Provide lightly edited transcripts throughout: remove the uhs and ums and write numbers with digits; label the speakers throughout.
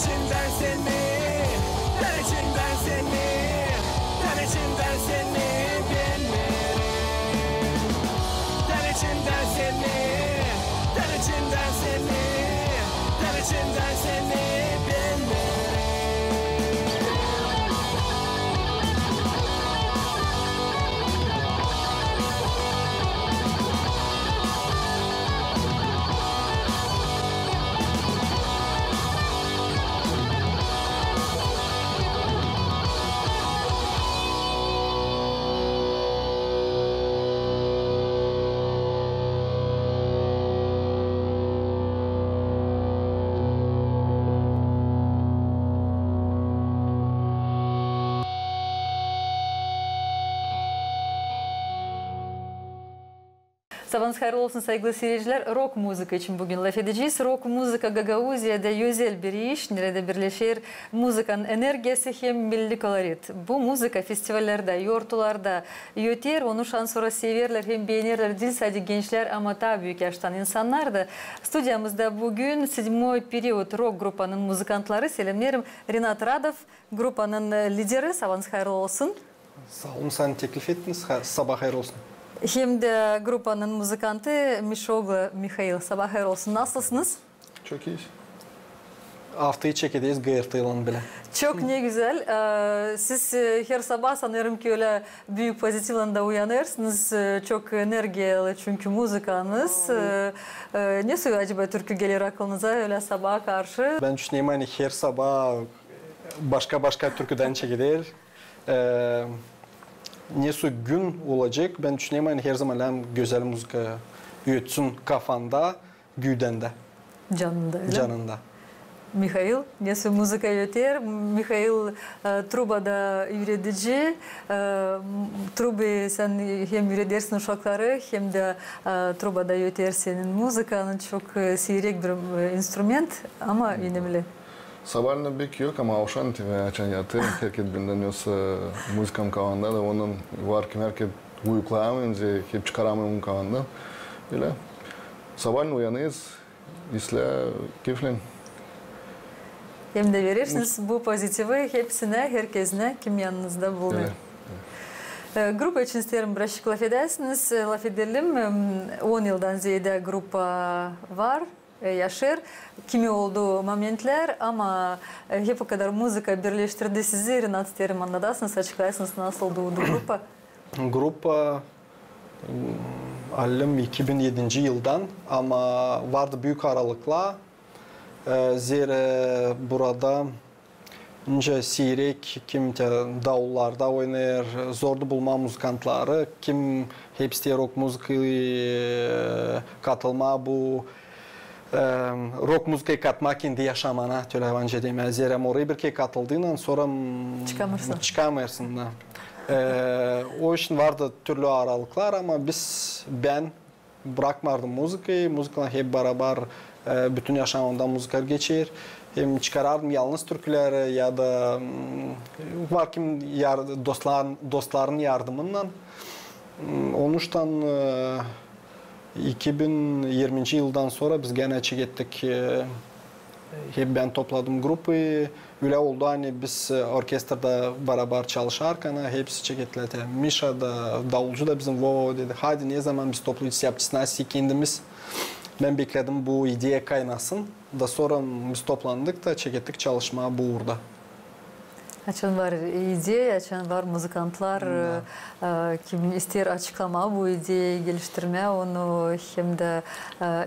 Speaker 1: içinden seni, ter içinden seni, ter içinden seni bilmedim. Ter içinden seni, ter içinden seni, ter içinden seni bilmedim.
Speaker 2: Sabahınız hayırlı olsun sevgili seyirciler. Rock müzik için bugün laf edeceğiz. Rock müzik Gagauzya'da özel bir iş. Nerede birleşir müzikanın enerjisi hem milli kolorit. Bu müzik festivallerde, yortularda öter. Onu şansora severler hem beğenirler. Değil sadece gençler ama daha büyük yaştan insanlar da. Stüdyamızda bugün 7. periyod rock gruppanın müzikantları. Selamlarım. Renat Radov, gruppanın lideri. Sabahınız hayırlı olsun.
Speaker 3: Sağ olun, sen teklif ettiniz. Sabah hayırlı olsun.
Speaker 2: Hem de gruppanın müzikantı Mişoglu Mikhail. Sabah hayır olsun. Nasılsınız?
Speaker 3: Çok iyi. Haftayı çekedeyiz gıyırtıyla bile.
Speaker 2: Çok ne güzel. Siz her sabah sanırım ki öyle büyük pozitifle uyanırsınız. Çok enerjili çünkü müzikanız. Ne söylüyor acaba türkü gelir aklınıza öyle sabaha karşı?
Speaker 3: Ben düşüneyim hani her sabah başka türküden çekedeyiz. Nesi gün olacak, ben düşüneyim hani her zaman hem güzel müzik üretsin kafanda, güdende.
Speaker 2: Canında öyle.
Speaker 3: Canında.
Speaker 2: Mikhail, nesi müzik üretir. Mikhail trubada üretici. Trubi sen hem üredersin uşakları hem de trubada üretirsin müzikanın çok seyrek bir instrument ama önemli.
Speaker 4: Sabahleyin pek yok ama akşam açan yatırım herkes binden yoksa müzikam kavanda da onun var ki herkes uyuklayamıyor, hep çıkaramıyor kavanda. Öyle. Sabahleyin uyanıyız, isle keyiflen.
Speaker 2: Hem de verirsiniz bu pozitifi hepsine, herkesine kim yanınızda bulunuyor. Evet. Grupa için isterim birazcık laf edersiniz. Laf edelim. 10 yıldan ziyade grupa var. Yaşar. Kimi olduğu momentler ama hep o kadar müzika birleştirdi sizi. Renat terim anladasınız, açıklarsınız nasıl doğdu grupa?
Speaker 3: Grupa alım 2007 yıldan ama vardı büyük aralıkla. Zira burada önce seyrek kim davullarda oynar, zordu bulma müzikantları, kim hepsi rock müziği katılma bu rock müziği katmak indi yaşamana tölevence demez. Zira oraya bir kez katıldığından sonra çıkamırsın. O için vardı türlü aralıklar ama ben bırakmadım müziği. Müzikle hep beraber bütün yaşamımda müzikler geçer. Hem çıkarardım yalnız türküler ya da var kim dostların yardımından. Onun için 2020 yıldan sonra biz gene çekettik. Hep ben topladım grubu. Öyle oldu hani biz orkestrada beraber çalışarken hepsi çeketledi. Misha da, davulcu da bizim Vovo dedi. Hadi ne zaman biz toplayıcısı yapacağız? Nasıl kendimiz? Ben bekledim bu ideya kaynasın. Da sonra biz toplandık da çekettik çalışma bu uğurda.
Speaker 2: Açan var ideya, açan var müzikantlar. Kim ister açıklama bu ideyi geliştirme, onu hem de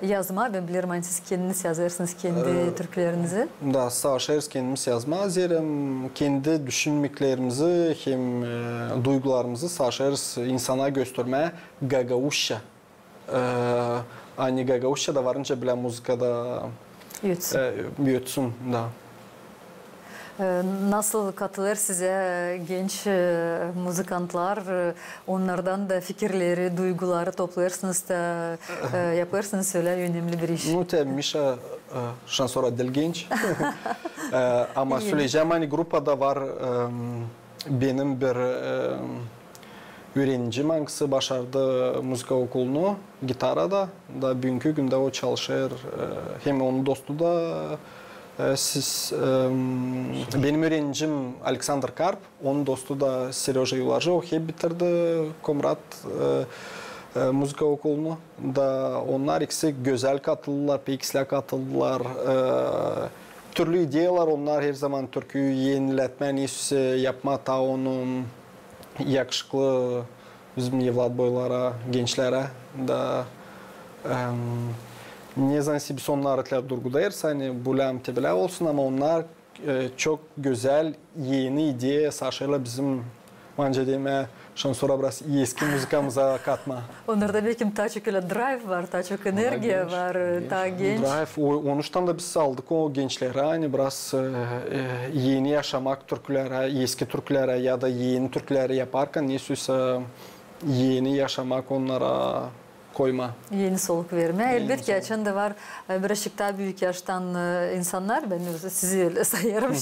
Speaker 2: yazma. Ben bilirim hani siz kendiniz yazarsınız kendi türkülerinizi.
Speaker 3: Da savaşırız kendimiz yazma. Zira kendi düşünmeklerimizi hem duygularımızı savaşırız insana göstermeye Gagauşça. Hani Gagauşça da varınca bile müzikada yutsun da.
Speaker 2: Nasıl katılır size genç müzikantlar, onlardan da fikirleri, duyguları toplayırsınız da yaparsınız öyle önemli bir iş.
Speaker 3: Tabii Misha şansora del genç ama söyleyeceğim hani grupada var benim bir öğrencim hangisi başardı müzika okulunu gitarada da bugünkü günde o çalışır hem onun dostu da Benim öğrencim Alexander Karp, onun dostu da Seryoja Yularcı. O hep bitirdi Komrat müzika okulunu. Da onlar ikisi güzel katıldılar, pekisler katıldılar. Türlü ideyalar onlar her zaman türküyü yeniletme, neyse yapma ta onun yakışıklı bizim evlat boylara, gençlere da ne zansi biz onlar etler durgudayırsa hani bulam tebile olsun ama onlar çok güzel yeni ideya saşıyla bizim bence deme şansora biraz eski müzikamıza katma.
Speaker 2: Onlarda belki daha çok öyle drive var, daha çok enerji var, daha genç.
Speaker 3: Drive, onuştan da biz aldık o gençlere hani biraz yeni yaşamak türkülere, eski türkülere ya da yeni türküleri yaparken neyse yeni yaşamak onlara koyma.
Speaker 2: Yeni soluk verme. Elbette açan da var birazcık daha büyük yaştan insanlar. Ben sizi öyle sayarım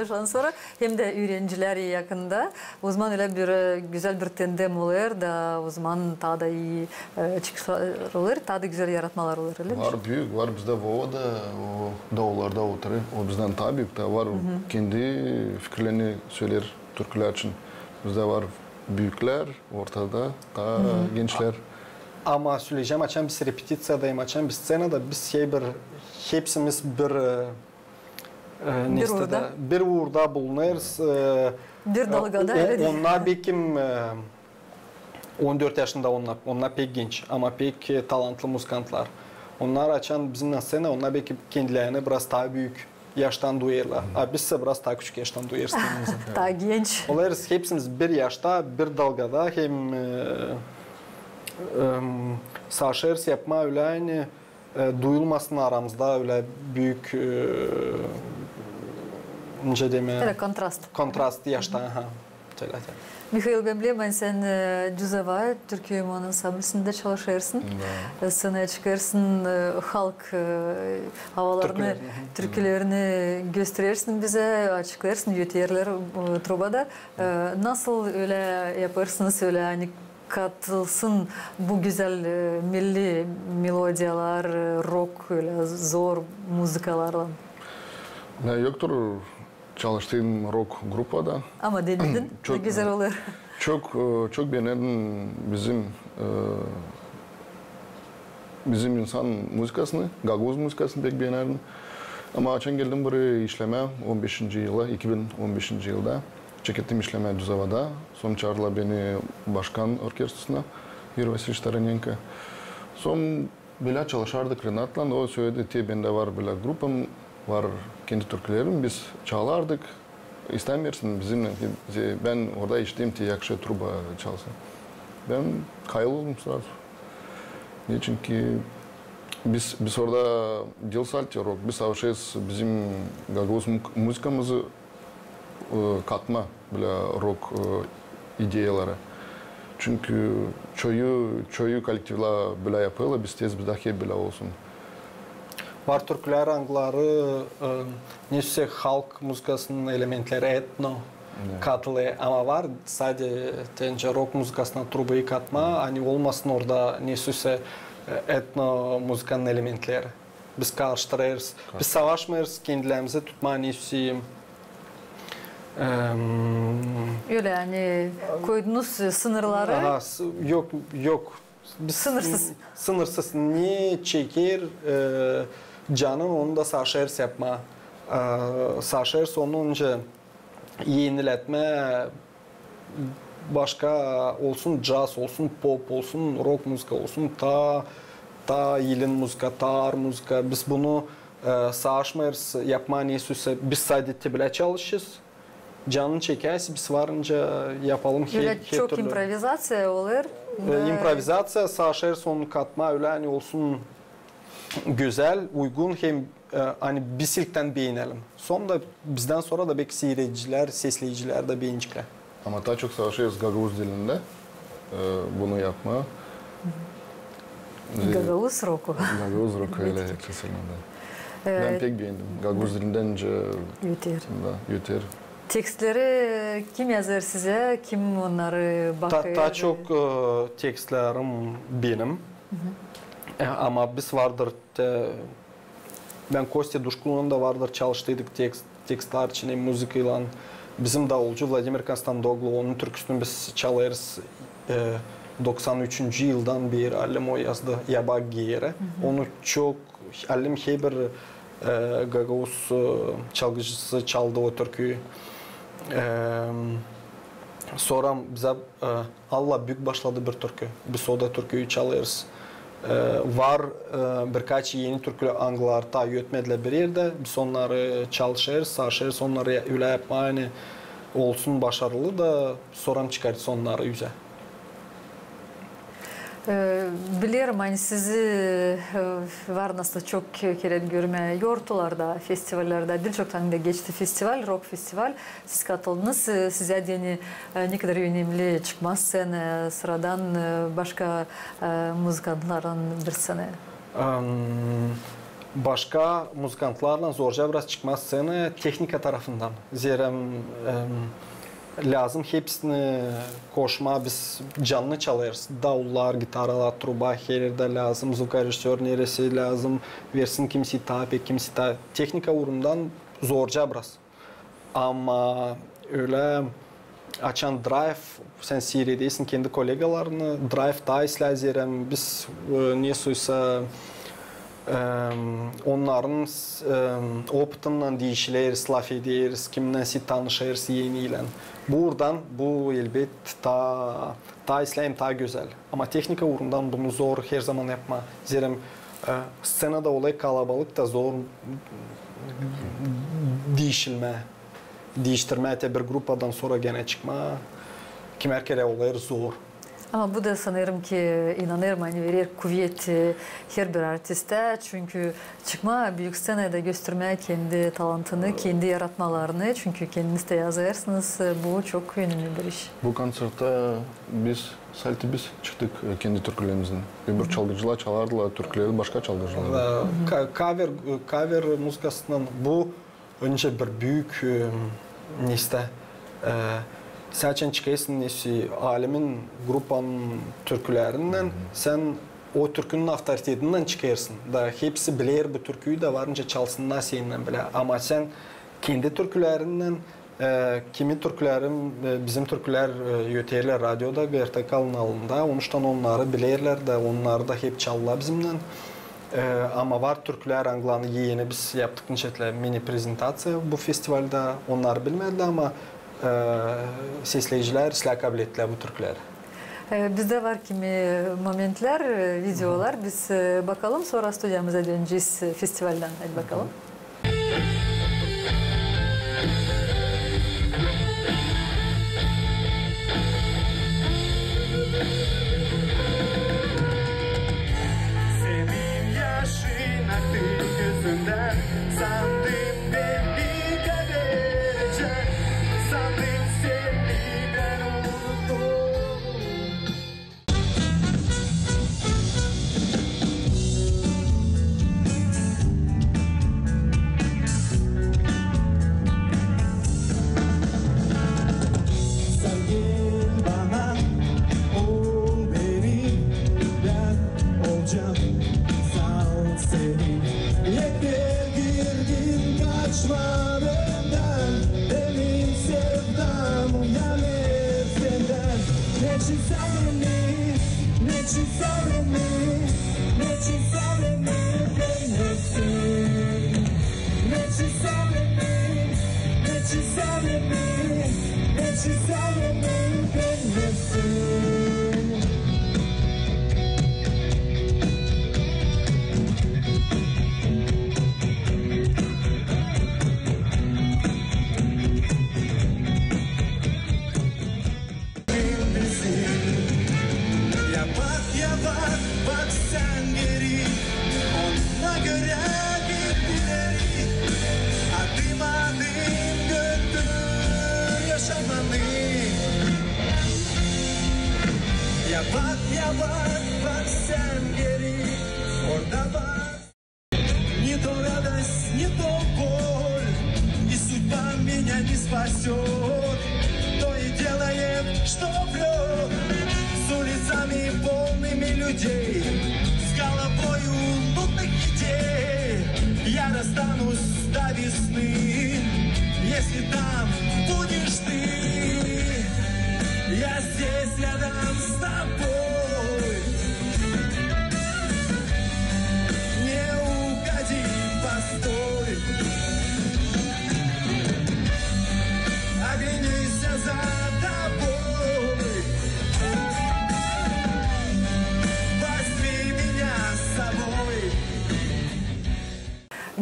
Speaker 2: şu an sonra. Hem de öğrenciler yakında. O zaman öyle bir güzel bir tandem olur da o zaman daha da iyi çıkışlar olur. Daha da güzel yaratmalar olur.
Speaker 4: Var büyük. Var bizde Vova'da o dağlarda oturuyor. O bizden daha büyük de var. Kendi fikirlerini söyler Türkler için. Bizde var büyükler, ortada daha gençler.
Speaker 3: Ama söyleyeceğim açan biz repetisyadayım açan biz scenada biz hepsimiz bir uğurda bulunuruz.
Speaker 2: Bir dalgada öyle değil.
Speaker 3: Onlar bekim 14 yaşında onlar pek genç ama pek talantlı muzikantlar. Onlar açan bizimle scena onlar belki kendilerini biraz daha büyük yaştan duyarlar. Biz ise biraz daha küçük yaştan duyarız.
Speaker 2: Daha genç.
Speaker 3: Oluruz hepsimiz bir yaşta bir dalgada hem saşers yapma öyle hani duyulmasın aramızda öyle büyük nece deme kontrast yaşta
Speaker 2: Mikhail, ben bileyim sen Cüzava, Türkiye Yuman'ın sabresinde çalışırsın. Sana çıkarsın, halk havalarını, türkülerini gösterirsin bize, açıklarsın, yuterler trubada. Nasıl öyle yaparsınız öyle hani katılsın bu güzel milli melodiyalar, rock, öyle zor müzikalarla?
Speaker 4: Ne yoktur çalıştığım rock grupada.
Speaker 2: Ama denedin, çok güzel olur.
Speaker 4: Çok beğendim bizim insan müzikasını, Gagavuz müzikasını pek beğendim. Ama açan geldim buraya işleme 2015 yılda. Çekettim işleme Cüzava'da. Son çağırdılar beni başkan orkestrasına, Yuri Vasilievich Taranenko. Son bile çalışardık Renat'la. O söyledi, bende var bile grupam, var kendi türkülerim. Biz çalardık. İstemiyorsun bizimle. Ben orada içtiğim yakşı truba çalsın. Ben kayıldım sırası. Niçin ki biz orada Dilsalti rock, biz savaşıyoruz bizim Gagavuz müzikamızı katma bile rock ideyaları. Çünkü çoğu kolektivler bile yapıyorlar, biz tez bir dahi bile olsun.
Speaker 3: Var türküler angları, neyse halk müzikasının elementleri etno katılıyor ama var sadece tence rock müzikasına trubayı katma, hani olmasın orada neyse etno müzikanın elementleri. Biz karıştırırız, biz savaşmıyoruz kendilerimizi tutma neyse.
Speaker 2: Öyle yani koydunuz sınırları.
Speaker 3: Aha, yok. Biz sınırsız. Ne çeker canın onu da saşers yapma. Saşers onun önce yeniletme başka olsun jazz olsun pop olsun rock müzik olsun ta yılın müzik tar müzik biz bunu saşmers yapma neyse biz sadece bile çalışırız. Canın çekerse biz varınca yapalım.
Speaker 2: Çok improvizasyon olur.
Speaker 3: İmprovizasyon, saşers onu katma öyle hani olsun güzel, uygun hem hani biz ilkten beğenelim. Sonra bizden sonra da belki seyirciler, sesleyiciler de beğenecekler.
Speaker 4: Ama daha çok savaşıyoruz Gagavuz dilinde bunu yapma.
Speaker 2: Gagavuz roku.
Speaker 4: Gagavuz roku öyle kesinlikle. Ben pek beğendim. Gagavuz dilinden Yuter.
Speaker 2: Tekstleri kim yazar size? Kim onları bakıyor?
Speaker 3: Daha çok tekstlerim benim. Ama biz vardır Ben Kostya Duşkul'un da vardır çalıştıydık tekstler içine müzikayla. Bizim davulcu Vladimir Konstantoglu, onun türküsünü biz çalarız. 93. yıldan beri Alim o yazdı Yabak Giyer'e. Onu çok Alim Heber Gagavuz çalgıcısı çaldı o türküyü. Sonra bize Allah büyük başladı bir türkü. Biz o da türküyü çalarız. Var birkaç yeni türküler Anglar'da yönetmediler bir yerde. Biz onları çalışırız, aşırız, onları öyle yapmayı olsun başarılı da sonra çıkarız onları yüze.
Speaker 2: Biliyorum hani sizi Varnas'ta çok kere görmeye yortularda, festivallerde birçok tane de geçti festival, rock festival. Siz katıldınız. Size yeni ne kadar önemli çıkmaz sene sıradan başka müzikantların bir sene.
Speaker 3: Başka müzikantlarla zorca biraz çıkmaz sene teknika tarafından. Zira lazım hepsini koşma biz canlı çalarız. Davullar, gitarlar, truba her de lazım. Звукорежиссер neresi lazım. Versin kimisi tabi, kimisi tabi. Teknika uğrundan zorca biraz. Ama öyle açan drive, sen Siri'deysin kendi kolegalarını. Drive'da izləyirəm. Biz nesuysa onların optından değişiliriz, laf ederiz, kimdense tanışırız yeniyle. Buradan bu elbet ta İslam ta güzel. Ama teknika uğrundan bunu zor her zaman yapma. Zira scenada olay kalabalık da zor değiştirme bir grupadan sonra gene çıkma. Kim kere olayır zor.
Speaker 2: Ama bu da sanırım ki inanırım hani verir kuvvet her bir artiste çünkü çıkma büyük scenada göstermeye kendi talantını, kendi yaratmalarını çünkü kendiniz de yazarsınız bu çok önemli bir iş.
Speaker 4: Bu konsertte biz çıktık kendi türkülerimizden. Bir çalgıcılar çalardılar türküleri başka çalgıcılar.
Speaker 3: Cover müzikasından bu önce bir büyük sen çıkaysın alemin grupanın türkülerinden sen o türkünün avtoritetinden çıkarsın. Da hepsi bilir bu türküyü de varınca çalsınlar seninle bile. Ama sen kendi türkülerinden kimi türkülerim bizim türküler yöterler radyoda GRT kanalında. Onuştan onları bilirler de onları da hep çalırlar bizimle. Ama var türküler Anglan'ı yeni biz yaptık neçetle mini prezentasiya bu festivalde onlar bilmedi ama sesleyiciler silah kabul ettiler bu türküleri.
Speaker 2: Bizde var kimi momentler, videolar. Biz bakalım sonra stüdyomuza döneceğiz festivalden. Hadi bakalım.
Speaker 1: Senin yaşın artık gözünden sandım belli gelecek. Sandım seni ben unuttum. Sen gel bana, ol beni, ben olacağım. Sal seni, yeter girdin kaçma benden. Benim sevdam uyanır senden. Ne çizer beni, ne çizer beni, ne çizer beni benlesin. Ne çizer beni, ne çizer beni, ne çizer beni benlesin. Bak sen geri, ona göre gittileri. Adım adım götür yaşamanı. Bak sen geri, orada bak. Не то радость, не то боль, и судьба меня не спасет. То и делает, что врет, с улицами полными людей, с головою нудных идей. Я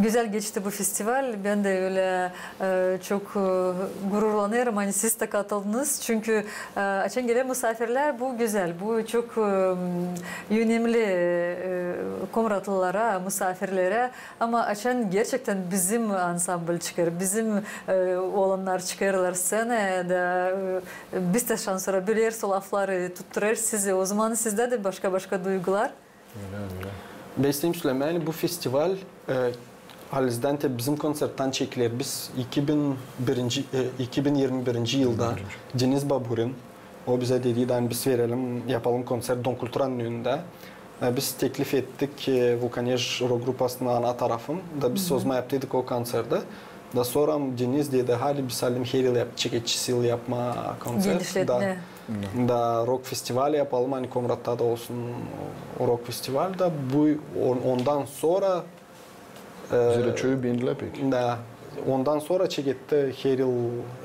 Speaker 2: Güzel geçti bu festival. Ben de öyle çok gururlanıyorum. Hani siz de katıldınız. Çünkü açan gelen misafirler bu güzel. Bu çok önemli Komratlılara, misafirlere. Ama açan gerçekten bizim ansambl çıkar. Bizim olanlar çıkarırlar scenede. Biz de şanslara bilir, lafları tutturur sizi. O zaman sizde de başka duygular.
Speaker 4: Öyle.
Speaker 3: Besleyim Süleyman, bu festival Haliz'den de bizim konsertten çekilir. Biz 2021 yılda Deniz Baburin, o bize dediğinden biz verelim, yapalım konser Don Kulturan'ın önünde. Biz teklif ettik Vulkanej rock grupasının ana tarafım da biz sözme yaptıydık o konserde. Da sonra Deniz dedi hadi biz halim her yıl çekici yıl yapma konser.
Speaker 2: Genişletme.
Speaker 3: Da rock festivali yapalım hani Komrat'ta da olsun o rock festival da bu ondan sonra
Speaker 4: Zirečo'yu beğendiler peki.
Speaker 3: da ondan sonra çekitte her yıl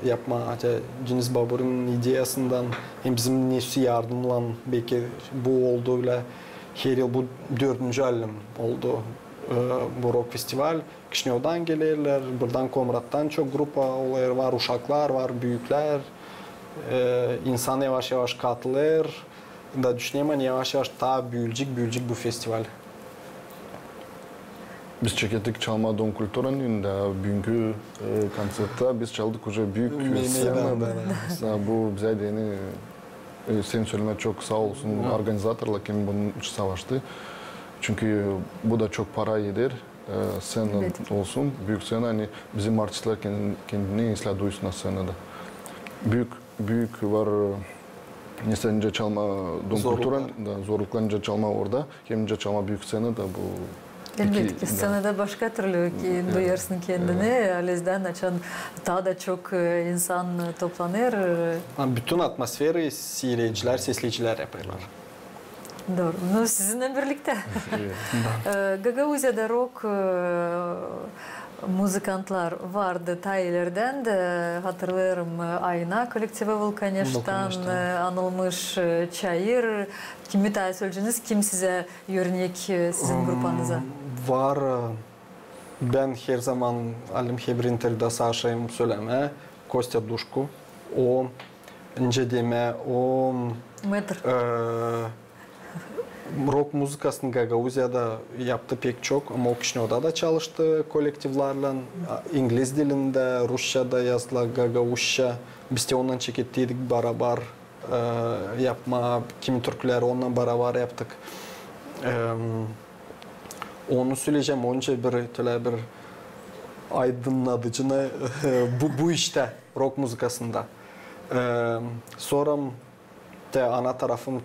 Speaker 3: yapma Deniz Babur'un ideyasından hem bizim nesi yardımla belki bu olduğuyla her yıl bu 4. halim oldu bu rock festival. Kışnev'dan gelirler, buradan Komrat'tan çok grupa var, uşaklar var, büyükler. İnsan yavaş yavaş katılır. Da düşünüyorum yavaş yavaş daha büyüyecek bu festival.
Speaker 4: Biz çekettik çalma Don Kulturan'ın önünde. Bugünkü konsertte biz çaldık уже büyük scenada. Bu bize de yeni senin söyleme çok sağ olsun organizatörler kim bunun için savaştı. Çünkü bu da çok para yedir. Scena olsun. Büyük scena hani bizim artistler kendini isla duysun scenada. Büyük var nesenince çalma Don Kulturan da zorluklarınca çalma orada. Kemince çalma büyük scena da bu.
Speaker 2: Elbette ki scenada başka türlü duyarsın kendini. Haliz'den açan daha da çok insan toplanır.
Speaker 3: Bütün atmosferi seyirciler, sesleyiciler yapıyorlar.
Speaker 2: Doğru. Ну, sizinle birlikte. Gagauzya'da rock müzikantlar vardı Tayler'den de hatırlarım Ayna kolektifi Vulkaneş'ten anılmış Çayır. Kimi daha söyleyeceğiniz? Kim size örnek sizin grupanıza?
Speaker 3: Var. Ben her zaman alim her intervjuda Saşa'yım söyleme. Kostya Duşku. O ince deme, o
Speaker 2: Metr.
Speaker 3: Rock muzikasını Gagauzya'da yaptı pek çok ama o Kışnev'da da çalıştı kolektivlerle. İngiliz dilinde, Rusça'da yazılı Gagauzya. Biz de ondan çekettiydik beraber yapma. Kimi türküleri onunla beraber yaptık. Onu söyleyeceğim. Onca bir aydınlatıcını bu işte rock muzikasında. Sonra de ana tarafım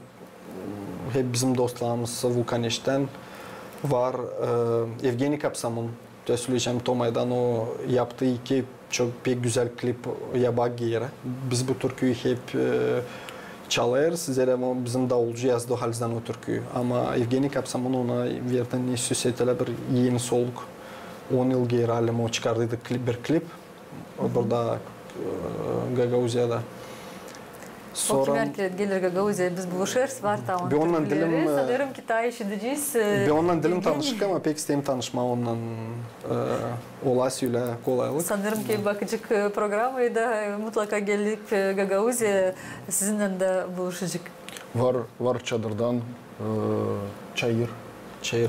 Speaker 3: hep bizim dostlarımız Vulkaneş'ten var. Evgeni Kapsamon söyleyeceğim Tomay'dan o yaptığı iki çok pek güzel klip Yabak Giyere. Biz bu türküyü hep çalarız. Zira bizim davulcu yazdı Haliz'den o türküyü. Ama Evgeni Kapsamon ona verdiğini süsetiyle bir yeni soluk. 10 yıl geri halim o çıkardıydı bir klip. Burada Gagauzya'da.
Speaker 2: Sonra gelir Gagauzya'ya biz buluşuruz. Var tamam. Sanırım ki daha işiteceğiz.
Speaker 3: Ben ondan dilim tanışık ama pek isteyim tanışma ondan olasıyla kolaylık.
Speaker 2: Sanırım ki bakıcık programı da mutlaka gelip Gagauzya'ya sizinle de buluşacak.
Speaker 4: Var çadırdan
Speaker 3: Çayır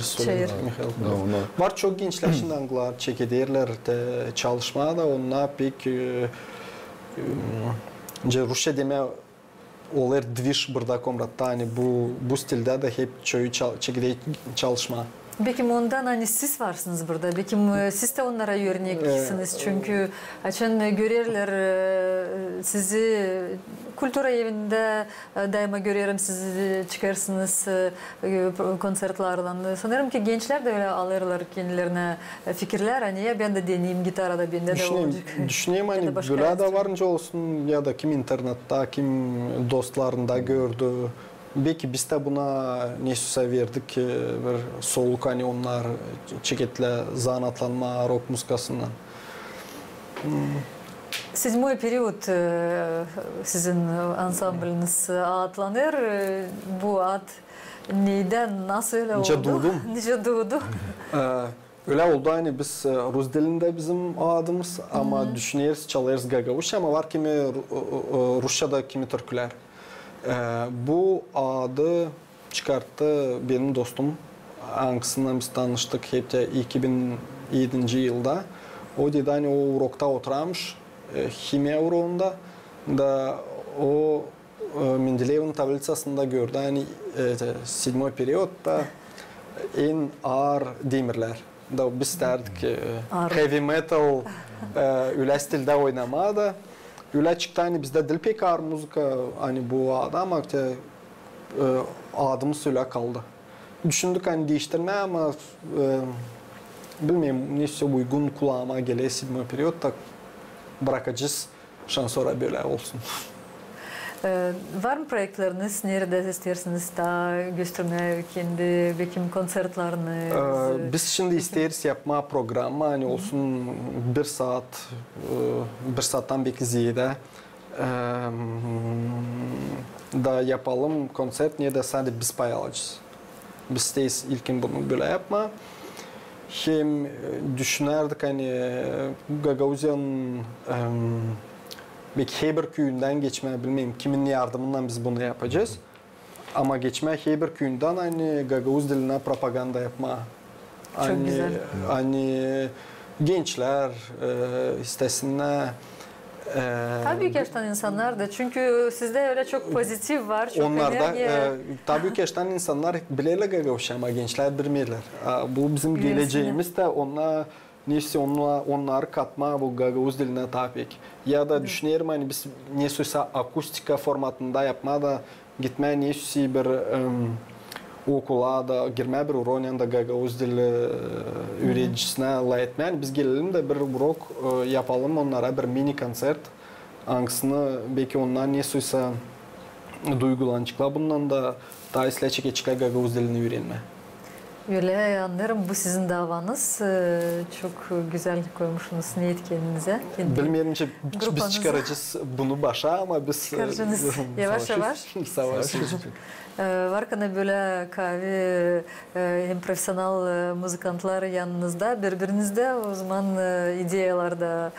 Speaker 3: Solen Mikhail. Var çok gençler şimdi Anglar çekederler de çalışmaya da onlar pek Rusça deme olar dviş burada Komrat'ta hani bu stilde de hep çekide çalışma.
Speaker 2: Belki ondan hani siz varsınız burada. Belki siz de onlara örneksiniz. Çünkü açın görürler sizi kültür evinde daima görüyorum sizi çıkarsınız konsertlerden. Sanırım ki gençler de öyle alırlar kendilerine fikirler. Hani ya ben de deneyeyim gitarada bende de olacak.
Speaker 3: Düşüneyim hani böyle de varınca olsun ya da kim internette kim dostlarında gördü. Belki biz de buna nesuse verdik bir soluk hani onlar çeketle zanatlanma rock musikasından.
Speaker 2: Седьмой период sizin ansambliniz adlanır. Bu ad neyden, nasıl oldu?
Speaker 3: Nice doğdum.
Speaker 2: Nice doğdu.
Speaker 3: Öyle oldu hani biz Rus dilinde bizim adımız ama düşünüyoruz, çalıyoruz Gagavuz ama var kimi Rusça'da kimi türküler. Bu adı çıkarttı benim dostum. Ankasından biz tanıştık hep de 2007 yılda. O dedi hani o urokta oturmuş, kimya uroğunda da o Mendeleyev'in tablicasında gördü hani 7. periyotta en ağır demirler. Da biz derdik heavy metal öyle stilde oynama da öyle çıktı hani bizde dil pek ağır müzika hani bu adam ama adımız öyle kaldı. Düşündük hani değiştirme ama bilmiyorum neyse uygun kulağıma gele 7. periyotta bırakacağız. Şans sonra böyle olsun.
Speaker 2: Var mı projeleriniz? Nerede istersiniz daha gösterme kendi bekim konsertlerini?
Speaker 3: Biz şimdi isteriz yapma programı hani olsun bir saatten belki ziyade da yapalım konser niye de sadece biz pay alacağız. Biz isteyiz ilkin bunu böyle yapma. Hem düşünerdik hani Gagavuzya'nın belki Heber köyünden geçme bilmem kimin yardımından biz bunu yapacağız. Ama geçme Heber köyünden hani Gagavuz diline propaganda yapma.
Speaker 2: Çok
Speaker 3: hani,
Speaker 2: güzel.
Speaker 3: Hani gençler istesinler.
Speaker 2: Tabii ki yaştan insanlar da çünkü sizde öyle çok pozitif var. Çok
Speaker 3: onlar da
Speaker 2: enerji.
Speaker 3: tabii ki yaştan insanlar bileyle Gagavuz ama gençler bilmirler. Bu bizim geleceğimiz de onlar neyse onlar katma bu Gagavuz diline tabii ki. Ya da düşünüyorum hani biz neyse akustika formatında yapma da gitmeye neyse bir okula da girmeye bir Uronyan'da Gagavuz dili öğrencisine layetmeyen biz gelelim de bir urok yapalım onlara bir mini konsert. Ankasını belki onlar neyse duygulanacaklar bundan da daha isleçe çıkar Gagavuz dilini öğrenme.
Speaker 2: Öyle anlarım bu sizin davanız. Çok güzel koymuşsunuz niyet kendinize.
Speaker 3: Bilmiyorum ki biz çıkaracağız bunu başa ama biz
Speaker 2: çıkaracağız yavaş yavaş.
Speaker 3: Savaşırız.
Speaker 2: Var kana böyle kahve hem profesyonel müzikantlar yanınızda birbirinizde o zaman ideyalarda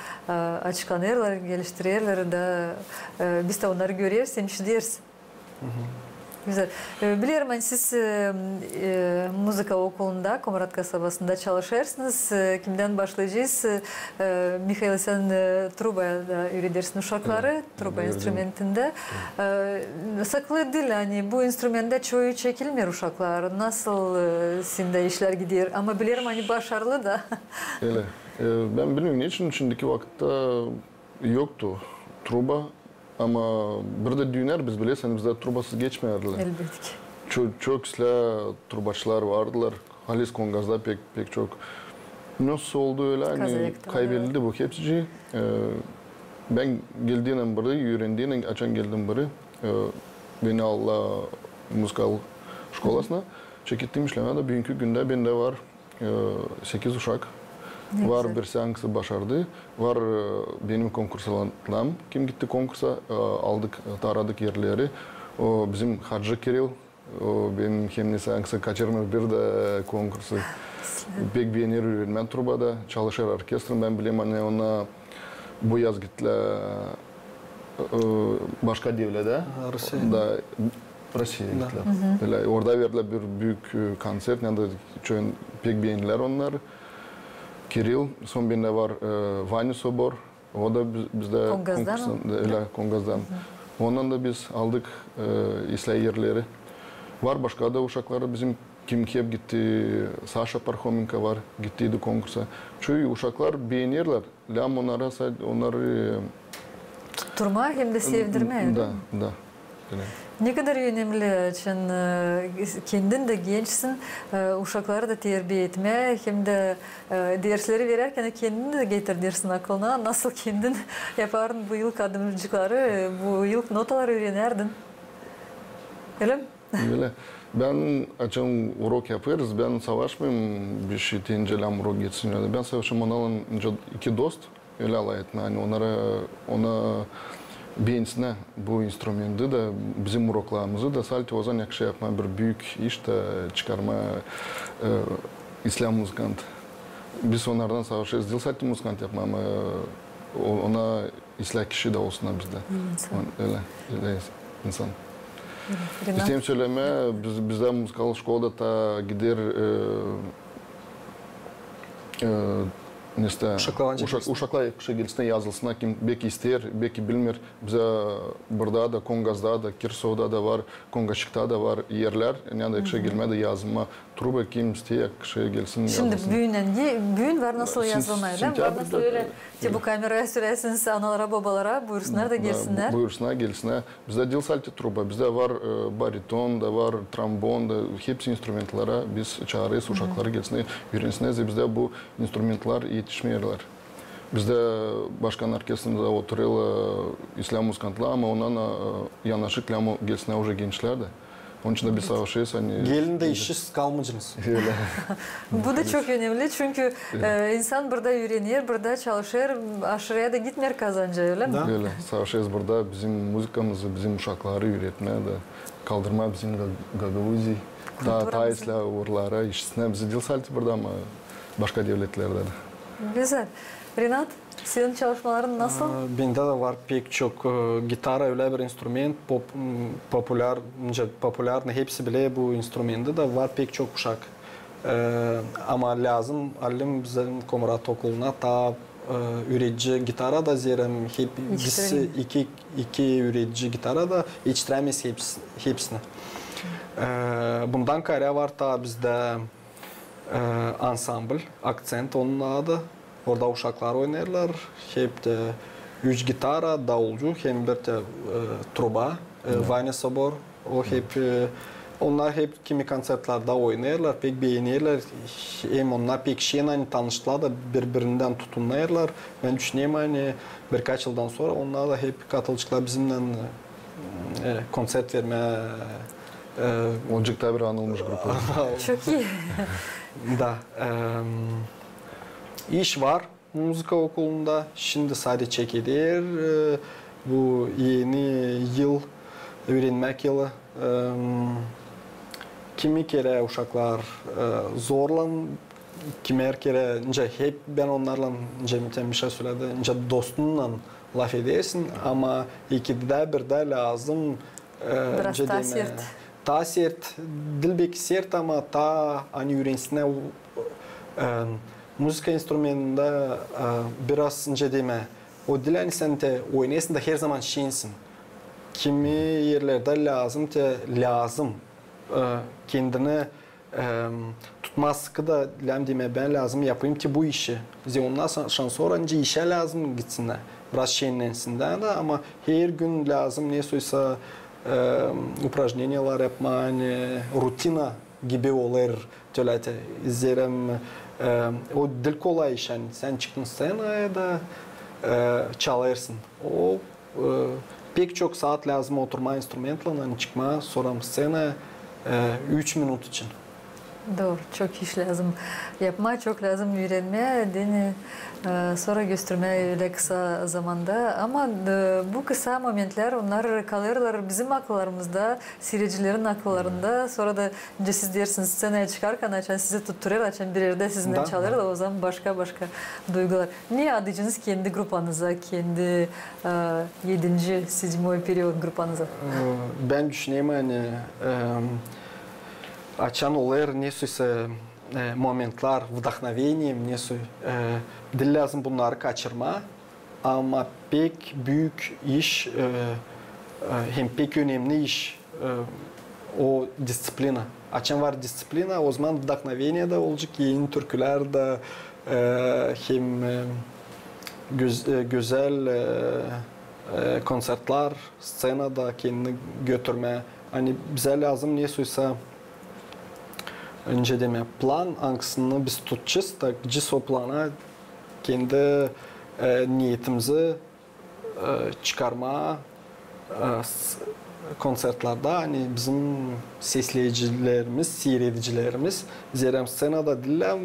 Speaker 2: açıklanırlar, geliştirirler da biz de onları görüyoruz, hemşirdiyoruz. Güzel. Biliyorum hani siz müzika okulunda, Komrat kasabasında çalışırsınız. Kimden başlayacağız? Mikhail sen truba'da öğretirsin uşakları, truba instrumentinde. Saklı dil hani bu instrumentte çoğu çekilmiyor uşaklar. Nasıl sinde işler gidiyor? Ama biliyorum hani başarılı da.
Speaker 4: Öyle. Ben bilmiyorum niçin şimdiki vakitte yoktu truba. Ama burada düğünler biz biliyorsanız bizde trubasız geçmiyorlar.
Speaker 2: Elbette ki.
Speaker 4: Çok silah trubaçılar vardılar. Halis Kongaz'da pek çok. Nasıl oldu öyle hani kaybedildi bu hepsi. Ben geldiğimden beri, öğrendiğimden açan geldim beri beni Allah müzikal şkolasına çekittiğim işlemede bugünkü günde bende var 8 uşak. Var bir seansı başardı. Var benim konkurslarım. Kim gitti konkursa aldık, taradık yerleri. O bizim Hacı Kiril. O benim hem seansı kaçırmır bir de konkursu. Pek beğenir öğrenmen trubada. Çalışır orkestrum. Ben bileyim hani ona bu yaz gittiler başka devlete. Rusya'ya gittiler. Orada verdiler bir büyük konser. Pek beğendiler onlar. Kiril, son birinde var Vanya Sobor, o da bizde Kongaz'dan. Ondan da biz aldık İsrail yerleri. Var başka da uşakları bizim Kim Kiev gitti, Sasha Parhomenko var, gittiydi konkursa. Çünkü uşaklar beğenirler. Lam onları
Speaker 2: tutturma hem de sevdirme.
Speaker 4: Da.
Speaker 2: Ne kadar önemli için kendin de gençsin, uşakları da terbiye etme, hem de dersleri verirken kendini de getir dersin aklına. Nasıl kendin yapardın bu yıl adımcıkları, bu yıl notaları öğrenerdin? Öyle mi?
Speaker 4: Öyle. Ben açın urok yapıyoruz, ben savaşmayayım bir şey deyince lam urok geçsin. Ben savaşım onların iki dost, öyle alayetme. Yani ona beğensine bu instrumenti de bizim uroklarımızı da salti o zaman yapma bir büyük iş de çıkarma İslam müzikant. Biz onlardan savaşıyoruz. Dil saati muskant yapma ama ona islah kişi de olsun bizde. Öyle insan. İsteyim söyleme, bizde musikal şkolda ta gider uşaklar yakışı gelsin yazılsına kim belki ister, belki bilmir. Bize burada da, Kongaz'da da, Kirsov'da da var, Kongaşık'ta da var yerler. Yani yakışı gelmedi yazılma. Truba kim ister yakışı gelsin yazılsın.
Speaker 2: Şimdi büyün var nasıl yazılmayı, var nasıl öyle bu kameraya süresiniz analara, babalara buyursunlar da gelsinler.
Speaker 4: Buyursunlar gelsinler. Bizde dil salti truba, bizde var bariton da var, trombon da, hepsi instrumentlara biz çağırırız uşakları gelsinler. Öğrensinler bizde bu instrumentlar yetişmeyerler. Bizde başkan orkestrinde oturuyor İslam musikantlar ama ondan yanaşık gelsinler уже gençler de. Onun için de bir savaşıyız.
Speaker 3: Gelin de işsiz kalmayacağız.
Speaker 4: Öyle.
Speaker 2: Bu da çok önemli çünkü insan burada öğrenir, burada çalışır, aşırıya da gitmer kazancı öyle mi?
Speaker 4: Öyle. Savaşıyız burada bizim müzikamızı, bizim uşakları öğretmeye de kaldırma bizim Gagavuzi, Taisla uğurlara işsine bizi dil salti burada ama başka devletlerde de.
Speaker 2: Güzel. Rinat, senin çalışmaların nasıl?
Speaker 3: Bende de var pek çok gitar öyle bir instrument, popüler, hepsi bile bu instrumenti de var pek çok uşak. Ama lazım, alim bizim Komurat Okulu'na ta üretici gitara da zerem hep biz iki üretici gitara da yetiştiremeyiz hepsini. Bundan kare var ta bizde ansambl, akcent onun adı. Orada uşaklar oynarlar. Hep de 3 gitara, davulcu, hem bir de truba, Vanya Sobor. O hep onlar hep kimi konsertlerde oynarlar, pek beğenirler. Hem onlar pek şeyle tanıştılar da birbirinden tutunurlar. Ben düşünüyorum hani birkaç yıldan sonra onlar da hep katılışlar bizimle konsert vermeye.
Speaker 4: Olacakta bir anılmış grup.
Speaker 2: Çok iyi.
Speaker 3: Da. İş var müzik okulunda. Şimdi sadece çekilir. Bu yeni yıl, öğrenmek yılı. Kimi kere uşaklar zorlan, kimi kere hep ben onlarla bir şey söyledim. Dostunla laf edersin ama ikide bir de lazım.
Speaker 2: Biraz ta sert.
Speaker 3: Ta sert, dil belki sert ama ta hani öğrensinler müzik instrumentinde biraz o dil sen de oynaysın da her zaman şeysin. Kimi yerlerde lazım kendini tutma sıkı da ben lazım yapayım ki bu işi. Ondan sonra işe lazım gitsinler. Biraz şeyinlensinler de ama her gün lazım neyse упражнениялар yapma rutina gibi olur. İzlerim. O dil kolay iş. Yani sen çıktın scenaya da çalarsın. O pek çok saat lazım oturma instrumentla çıkma sonra scenaya 3 minut için.
Speaker 2: Doğru, çok iş lazım yapma, çok lazım öğrenmeye, sonra göstermeye öyle kısa zamanda. Ama bu kısa momentler, onlar kalırlar bizim akıllarımızda, seyircilerin akıllarında. Sonra da siz dersiniz scenaya çıkarken açan sizi tutturur, açan bir yerde sizinle çalır da o zaman başka duygular. Niye adıcınız kendi grupanıza, kendi 7. 7. periyod grupanıza?
Speaker 3: Ben düşüneyim hani açan olaylar neyse momentler, vdохновением neyse dil lazım bunları kaçırma ama pek büyük iş hem pek önemli iş o disiplina. Açan var disiplina o zaman vdохновение de olacak yeni türküler de hem güzel konsertler scenada kendini götürme. Hani bize lazım neyse önce plan aksını biz tutacağız da gideceğiz o plana kendi niyetimizi çıkarma konsertlerde hani bizim sesleyicilerimiz, seyredicilerimiz zerem scenada dillem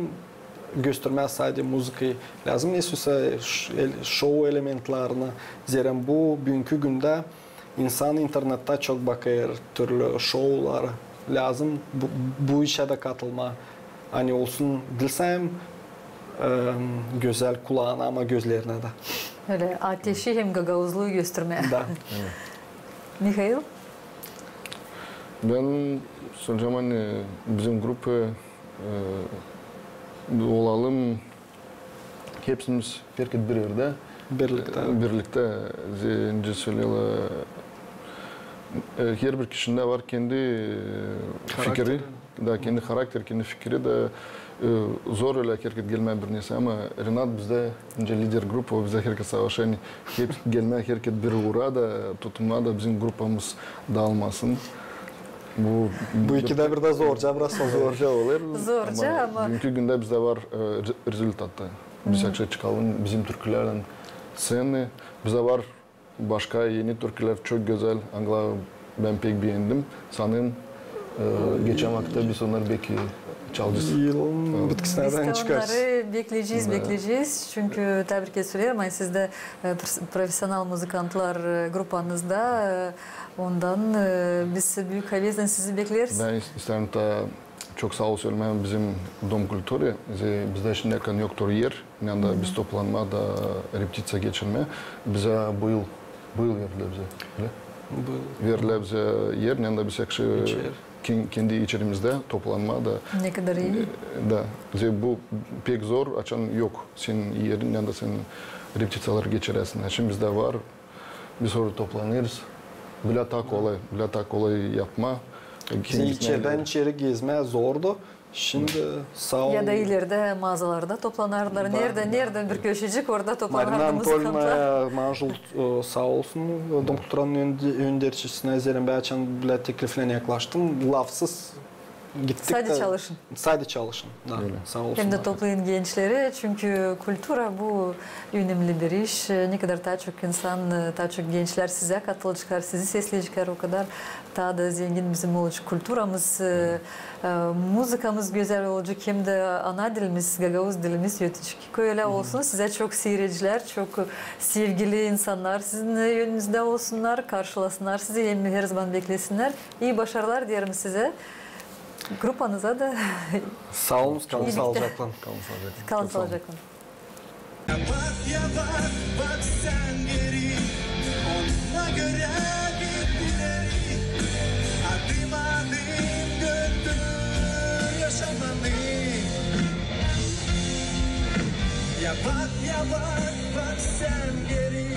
Speaker 3: göstermez sadece müziği lazım neyse show elementlerini zerem bu bugünkü günde insan internette çok bakar türlü showlara lazım bu işe de katılma hani olsun dilsem Güzel kulağına ama gözlerine de.
Speaker 2: Öyle ateşi hem gagavuzluğu göstermeye.
Speaker 3: Da.
Speaker 2: Mikhail?
Speaker 4: Ben söyleyeceğim hani bizim grup olalım hepsimiz herkes bir yerde. Birlikte. Önce söyleyelim. Her bir kişinde var kendi fikri, da kendi karakter, kendi fikri de zor öyle herkes gelmeye bir neyse ama Renat bizde önce lider grup o bize herkes savaş yani hep gelmeye herkes bir uğra da tutunma da bizim grupımız dağılmasın.
Speaker 3: Bu ikide bir de zorca biraz
Speaker 4: zorca olur.
Speaker 2: Zorca ama.
Speaker 4: Bugünkü günde bizde var rezultatta. Biz akşam çıkalım bizim türkülerden seni bize var başka yeni türküler çok güzel. Angla ben pek beğendim. Sanırım geçen vakitte biz onları belki çalacağız.
Speaker 3: Yılın bitkisinden çıkarız.
Speaker 2: Biz de onları bekleyeceğiz. Çünkü tebrik ediyorum. Siz de profesyonel müzikantlar grupanızda. Ondan biz büyük hevesten sizi bekleriz.
Speaker 4: Ben isterim de çok sağ ol söylemem bizim dom kültürü. Bizde şimdiye kadar yoktur yer. Yani biz toplanma da repetitsiya geçirme. Bize bu yıl verildi bize. Verildi bize yer. Yani biz kendi içerimizde toplanma da.
Speaker 2: Ne kadar iyi.
Speaker 4: Da. Bu pek zor. Açan yok. Senin yerin yani sen repetitsiyalar geçiresin. Şimdi bizde var. Biz orada toplanırız. Bile tak kolay yapma.
Speaker 3: İçeriden içeri gezmeye zordu. Şimdi sağ ol.
Speaker 2: Ya da ileride mağazalarda toplanırlar. Nereden bir köşecik orada toplanırlar müzikantlar.
Speaker 3: Marina Manjul sağ olsun. Dom Kulturanın önderçisine Zeren Beyçan bile tekliflerine yaklaştım. Lafsız gittik. Sadece çalışın. Da, sağ olsun.
Speaker 2: Hem de toplayın gençleri çünkü kültüra bu önemli bir iş. Ne kadar daha çok insan, daha çok gençler size katılacaklar, sizi sesleyecekler o kadar daha da zengin bizim olacak kültüramız, müzikamız güzel olacak hem de ana dilimiz, Gagavuz dilimiz yetecek. Öyle olsun. Size çok seyirciler, çok sevgili insanlar sizin yönünüzde olsunlar, karşılasınlar sizi, her zaman beklesinler. İyi başarılar diyelim size. Grupanıza da
Speaker 3: sağ olun, kalın sağlıcakla.
Speaker 2: Kalın sağlıcakla.
Speaker 1: Bak sen geri, ona göre gittileri. Adım adım götür yaşamanı. Bak sen geri,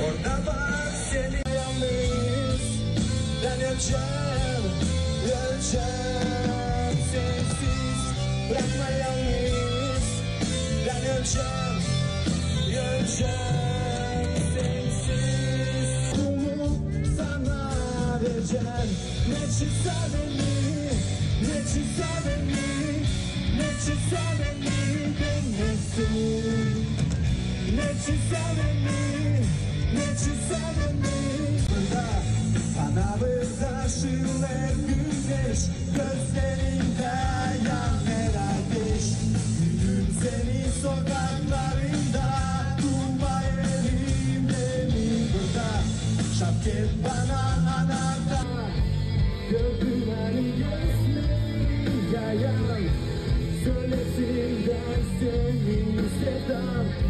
Speaker 1: orada bak seni yalnız. Ben öleceğim sensiz, bırakma yalnız. Ben öleceğim sensiz. Bunu sana vereceğim. Ne çizse beni, denesin. Ne çizse beni. Burada sana taşırlar güneş. Gözlerinde yanar ateş. Güldüm seni sokaklarında. Durma elimde mi burada? Şapket bana anahtar. Gördün hani gözlerim yayan. Söylesin ben seni sevdam.